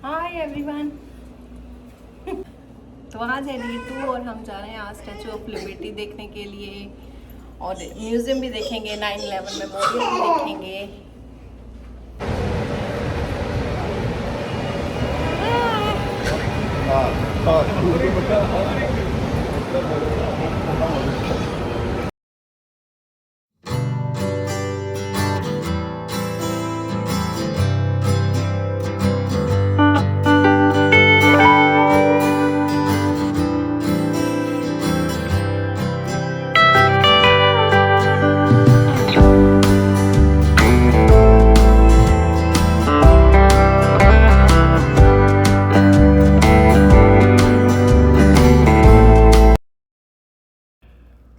Hi everyone. तो आज है डे 2 और हम जा रहे हैं आज स्टैचू ऑफ लिबर्टी देखने के लिए और म्यूजियम भी देखेंगे, 9/11 मेमोरियल भी देखेंगे।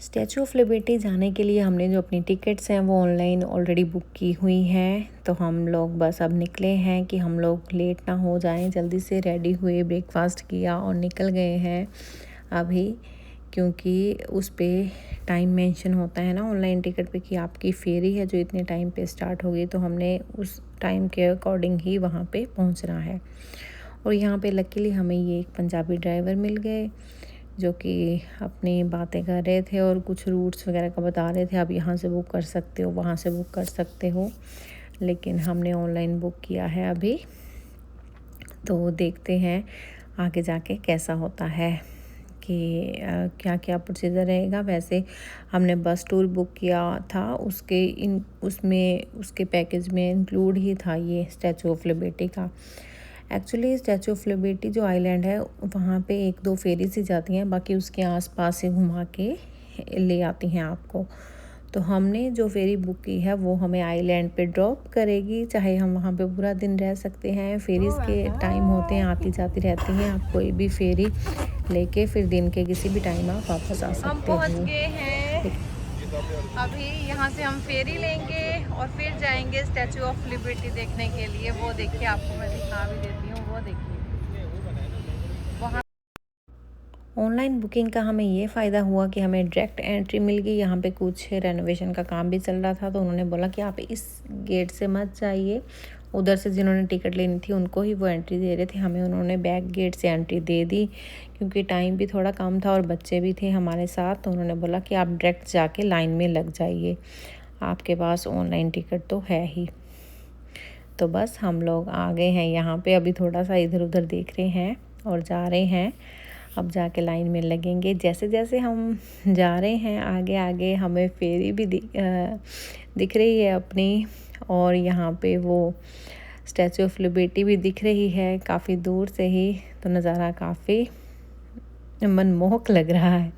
स्टैचू ऑफ लिबर्टी जाने के लिए हमने जो अपनी टिकट्स हैं वो ऑनलाइन ऑलरेडी बुक की हुई हैं। तो हम लोग बस अब निकले हैं कि हम लोग लेट ना हो जाएं। जल्दी से रेडी हुए, ब्रेकफास्ट किया और निकल गए हैं अभी, क्योंकि उस पर टाइम मेंशन होता है ना ऑनलाइन टिकट पे कि आपकी फेरी है जो इतने टाइम पे स्टार्ट होगी। तो हमने उस टाइम के अकॉर्डिंग ही वहाँ पे पहुँचना है। और यहाँ पे लकीली हमें ये एक पंजाबी ड्राइवर मिल गए जो कि अपनी बातें कर रहे थे और कुछ रूट्स वगैरह का बता रहे थे, आप यहाँ से बुक कर सकते हो, वहाँ से बुक कर सकते हो। लेकिन हमने ऑनलाइन बुक किया है अभी, तो देखते हैं आगे जाके कैसा होता है कि क्या क्या प्रोसीजर रहेगा। वैसे हमने बस टूर बुक किया था, उसके पैकेज में इंक्लूड ही था ये स्टैचू ऑफ लिबर्टी का। एक्चुअली स्टैचू ऑफ लिबर्टी जो आइलैंड है वहाँ पे 1-2 फेरी से जाती हैं, बाकी उसके आसपास से घुमा के ले आती हैं आपको। तो हमने जो फेरी बुक की है वो हमें आइलैंड पे ड्रॉप करेगी, चाहे हम वहाँ पे पूरा दिन रह सकते हैं। फेरीज़ के टाइम होते हैं, आती जाती रहती हैं, आप कोई भी फेरी लेके फिर दिन के किसी भी टाइम आप वापस आ सकते हो। हम पहुँच गए हैं, अभी यहाँ से हम फेरी लेंगे और फिर जाएंगे स्टैचू ऑफ लिबर्टी देखने के लिए। वो देखिए, आपको मैं दिखा भी देती हूँ, वो देखिए वहाँ। ऑनलाइन बुकिंग का हमें ये फ़ायदा हुआ कि हमें डायरेक्ट एंट्री मिल गई। यहाँ पे कुछ रेनोवेशन का काम भी चल रहा था, तो उन्होंने बोला कि आप इस गेट से मत जाइए, उधर से जिन्होंने टिकट लेनी थी उनको ही वो एंट्री दे रहे थे। हमें उन्होंने बैक गेट से एंट्री दे दी, क्योंकि टाइम भी थोड़ा कम था और बच्चे भी थे हमारे साथ। तो उन्होंने बोला कि आप डायरेक्ट जाके लाइन में लग जाइए, आपके पास ऑनलाइन टिकट तो है ही। तो बस हम लोग आ गए हैं यहाँ पे, अभी थोड़ा सा इधर उधर देख रहे हैं और जा रहे हैं। अब जाके लाइन में लगेंगे। जैसे जैसे हम जा रहे हैं आगे आगे हमें फेरी भी दिख रही है अपनी, और यहाँ पे वो स्टैचू ऑफ लिबर्टी भी दिख रही है काफ़ी दूर से ही। तो नज़ारा काफ़ी मनमोहक लग रहा है।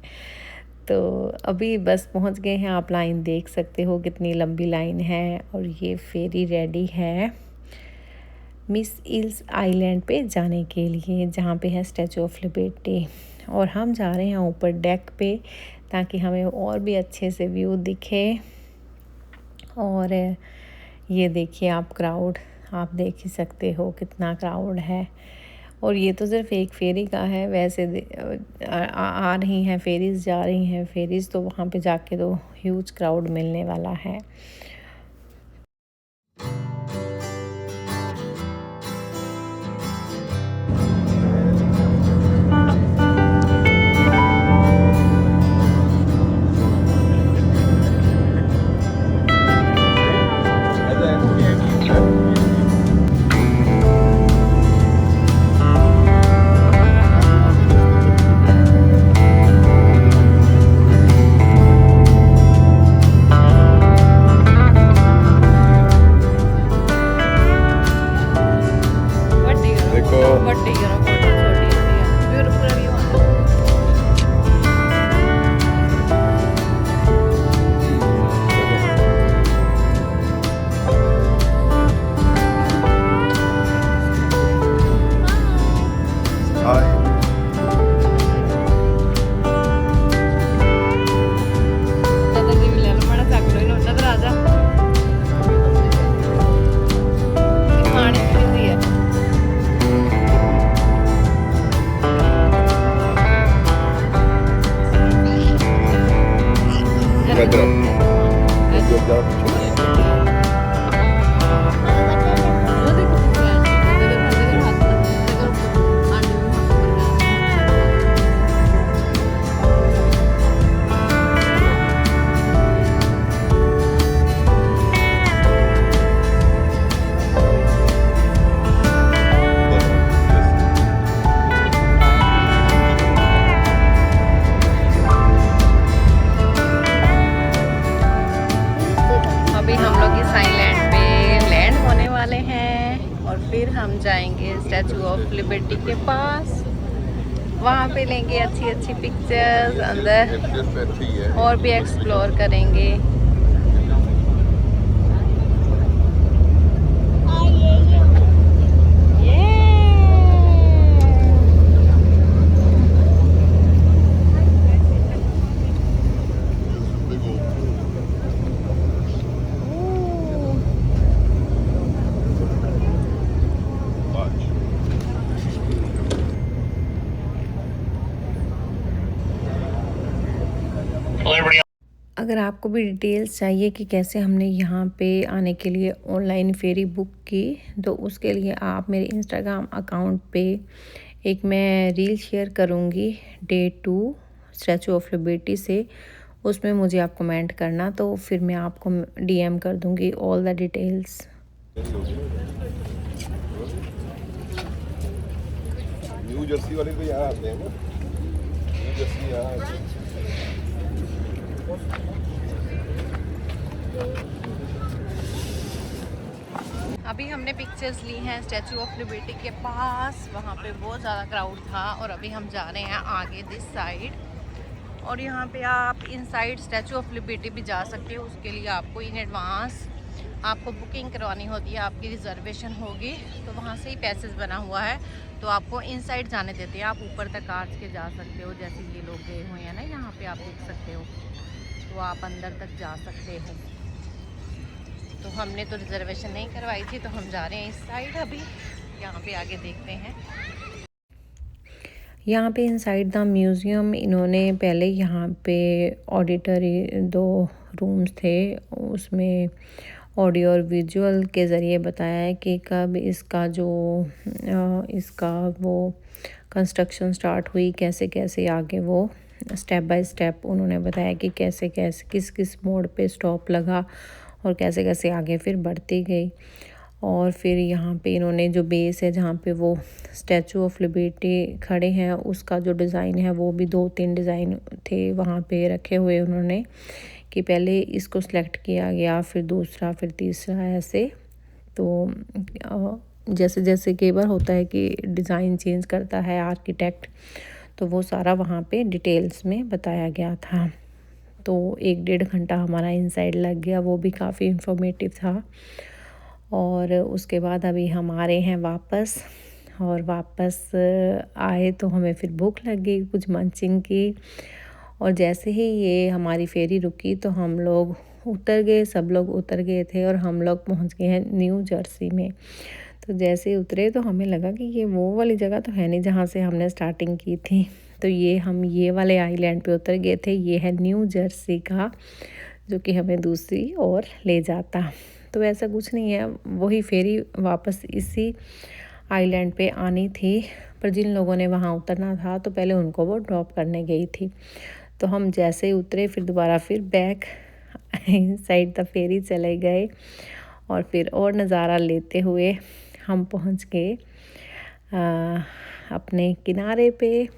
तो अभी बस पहुँच गए हैं, आप लाइन देख सकते हो कितनी लंबी लाइन है। और ये फेरी रेडी है मिस इल्स आइलैंड पे जाने के लिए, जहाँ पे है स्टैचू ऑफ लिबर्टी। और हम जा रहे हैं ऊपर डेक पे, ताकि हमें और भी अच्छे से व्यू दिखे। और ये देखिए आप, क्राउड आप देख ही सकते हो कितना क्राउड है। और ये तो सिर्फ एक फेरी का है, वैसे आ रही हैं फेरीज़, जा रही हैं फेरीज़, तो वहाँ पे जाके तो ह्यूज क्राउड मिलने वाला है। हम लोग इस आइलैंड पे लैंड होने वाले हैं और फिर हम जाएंगे स्टैचू ऑफ लिबर्टी के पास। वहाँ पे लेंगे अच्छी अच्छी पिक्चर्स, अंदर और भी एक्सप्लोर करेंगे। अगर आपको भी डिटेल्स चाहिए कि कैसे हमने यहाँ पे आने के लिए ऑनलाइन फेरी बुक की, तो उसके लिए आप मेरे इंस्टाग्राम अकाउंट पे एक मैं रील शेयर करूँगी डे 2 स्टैचू ऑफ लिबर्टी से। उसमें मुझे आप कमेंट करना, तो फिर मैं आपको डीएम कर दूँगी all the details. New Jersey वाले तो यहाँ आते हैं ना, न्यू जर्सी यहाँ। अभी हमने पिक्चर्स ली हैं स्टैचू ऑफ लिबर्टी के पास। वहाँ पे बहुत ज़्यादा क्राउड था और अभी हम जा रहे हैं आगे दिस साइड। और यहाँ पे आप इनसाइड स्टैचू ऑफ लिबर्टी भी जा सकते हो। उसके लिए आपको इन एडवांस आपको बुकिंग करवानी होती है, आपकी रिजर्वेशन होगी, तो वहाँ से ही पैसेज बना हुआ है, तो आपको इनसाइड जाने देते हैं। आप ऊपर तक आँच के जा सकते हो, जैसे ये लोग गए हुए हैं ना, यहाँ पे आप देख सकते हो, तो आप अंदर तक जा सकते हो। तो हमने तो रिजर्वेशन नहीं करवाई थी, तो हम जा रहे हैं इस साइड। अभी यहाँ पे आगे देखते हैं। यहाँ पे इनसाइड द म्यूज़ियम इन्होंने पहले यहाँ पे ऑडिटरी 2 रूम्स थे, उसमें ऑडियो और विजुअल के ज़रिए बताया है कि कब इसका जो इसका वो कंस्ट्रक्शन स्टार्ट हुई, कैसे कैसे आगे वो स्टेप बाय स्टेप उन्होंने बताया कि कैसे कैसे किस किस मोड पे स्टॉप लगा और कैसे कैसे आगे फिर बढ़ती गई। और फिर यहाँ पे इन्होंने जो बेस है जहाँ पे वो स्टैचू ऑफ लिबर्टी खड़े हैं, उसका जो डिज़ाइन है वो भी 2-3 डिज़ाइन थे वहाँ पे रखे हुए उन्होंने, कि पहले इसको सिलेक्ट किया गया, फिर दूसरा, फिर तीसरा, ऐसे। तो जैसे जैसे कई बार होता है कि डिज़ाइन चेंज करता है आर्किटेक्ट, तो वो सारा वहाँ पे डिटेल्स में बताया गया था। तो 1-1.5 घंटा हमारा इनसाइड लग गया, वो भी काफ़ी इंफॉर्मेटिव था। और उसके बाद अभी हम आ रहे हैं वापस, और वापस आए तो हमें फिर भूख लग गई, कुछ मंचिंग की। और जैसे ही ये हमारी फेरी रुकी तो हम लोग उतर गए, सब लोग उतर गए थे और हम लोग पहुंच गए हैं न्यू जर्सी में। तो जैसे ही उतरे तो हमें लगा कि ये वो वाली जगह तो है नहीं जहाँ से हमने स्टार्टिंग की थी। तो हम ये वाले आइलैंड पे उतर गए थे। ये है न्यू जर्सी का, जो कि हमें दूसरी ओर ले जाता। तो ऐसा कुछ नहीं है, वही फेरी वापस इसी आइलैंड पे आनी थी, पर जिन लोगों ने वहाँ उतरना था तो पहले उनको वो ड्रॉप करने गई थी। तो हम जैसे ही उतरे फिर दोबारा फिर बैक साइड द फेरी चले गए, और फिर और नज़ारा लेते हुए हम पहुँच गए अपने किनारे पे।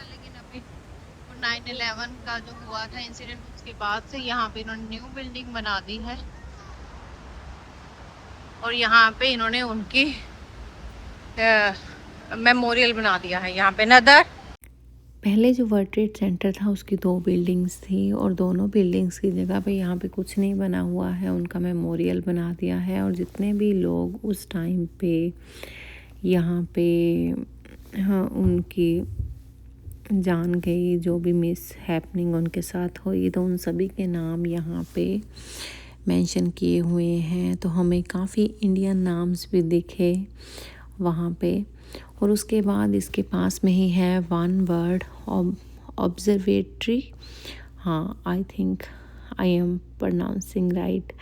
लेकिन अभी 9/11 का जो हुआ था इंसिडेंट, उसके बाद से यहाँ पे इन्होंने न्यू बिल्डिंग बना दी है, और यहाँ पे इन्होंने उनकी मेमोरियल बना दिया है यहाँ पे। नदर, पहले जो वर्ल्ड ट्रेड सेंटर था उसकी 2 बिल्डिंग्स थी, और दोनों बिल्डिंग्स की जगह पे यहाँ पे कुछ नहीं बना हुआ है, उनका मेमोरियल बना दिया है। और जितने भी लोग उस टाइम पे यहाँ पे हाँ उनकी जान गई, जो भी मिस हैपनिंग उनके साथ हुई, तो उन सभी के नाम यहाँ पे मेंशन किए हुए हैं, तो हमें काफ़ी इंडियन नाम्स भी दिखे वहाँ पे। और उसके बाद इसके पास में ही है वन वर्ल्ड ऑब्जर्वेटरी। हाँ, I think I am pronouncing right.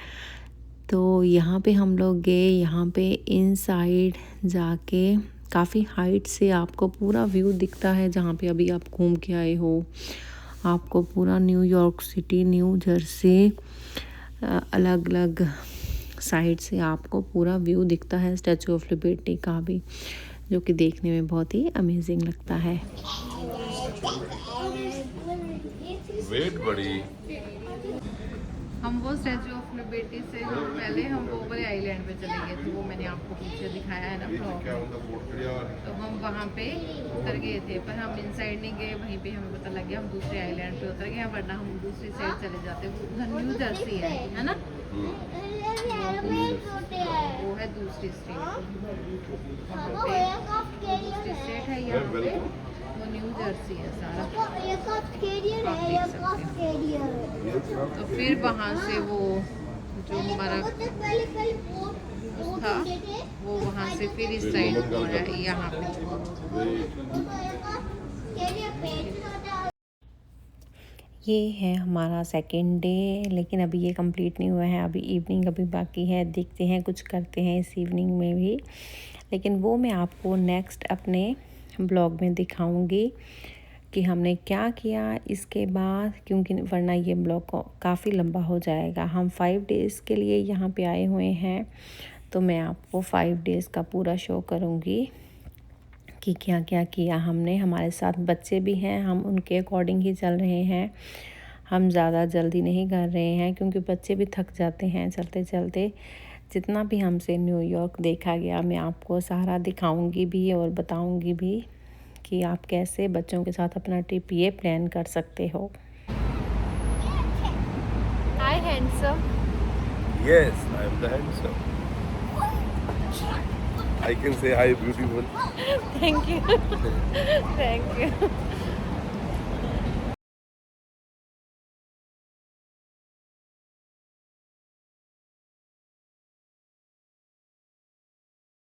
तो यहाँ पे हम लोग गए। यहाँ पे इनसाइड जाके काफ़ी हाइट से आपको पूरा व्यू दिखता है, जहाँ पे अभी आप घूम के आए हो। आपको पूरा न्यूयॉर्क सिटी, न्यू जर्सी, अलग अलग साइड से आपको पूरा व्यू दिखता है स्टैचू ऑफ लिबर्टी का भी, जो कि देखने में बहुत ही अमेजिंग लगता है। वेट बड़ी। हम वो स्टैचू ऑफ लिबर्टी से पहले हम वो वाले आइलैंड पे चले गए थे, वो मैंने आपको पीछे दिखाया है ना ब्लॉग। तो हम वहाँ पे उतर गए थे, पर हम इनसाइड नहीं गए। वहीं पे हमें पता लग गया हम दूसरे आइलैंड पे उतर गए, वरना हम दूसरी साइड चले जाते। उधर न्यू जर्सी है ना, वो है दूसरी स्टेट। दूसरी स्टेट है यहाँ पे, वो न्यू जर्सी है सारा। तो फिर वहाँ से वो जो हमारा था, वो वहाँ से फिर इस साइड हो रहा है यहाँ पे। ये है हमारा सेकेंड डे, लेकिन अभी ये कंप्लीट नहीं हुआ है। अभी इवनिंग अभी बाकी है, देखते हैं कुछ करते हैं इस इवनिंग में भी, लेकिन वो मैं आपको नेक्स्ट अपने ब्लॉग में दिखाऊंगी कि हमने क्या किया इसके बाद, क्योंकि वरना ये ब्लॉग काफ़ी लंबा हो जाएगा। हम 5 डेज़ के लिए यहाँ पे आए हुए हैं, तो मैं आपको 5 डेज़ का पूरा शो करूँगी कि क्या क्या किया हमने। हमारे साथ बच्चे भी हैं, हम उनके अकॉर्डिंग ही चल रहे हैं। हम ज़्यादा जल्दी नहीं कर रहे हैं, क्योंकि बच्चे भी थक जाते हैं चलते चलते। जितना भी हमसे न्यूयॉर्क देखा गया, मैं आपको सारा दिखाऊंगी भी और बताऊंगी भी कि आप कैसे बच्चों के साथ अपना ट्रिप ये प्लान कर सकते हो। हाय handsome. Yes, I am the handsome. I can say hi, beautiful. Thank you thank you.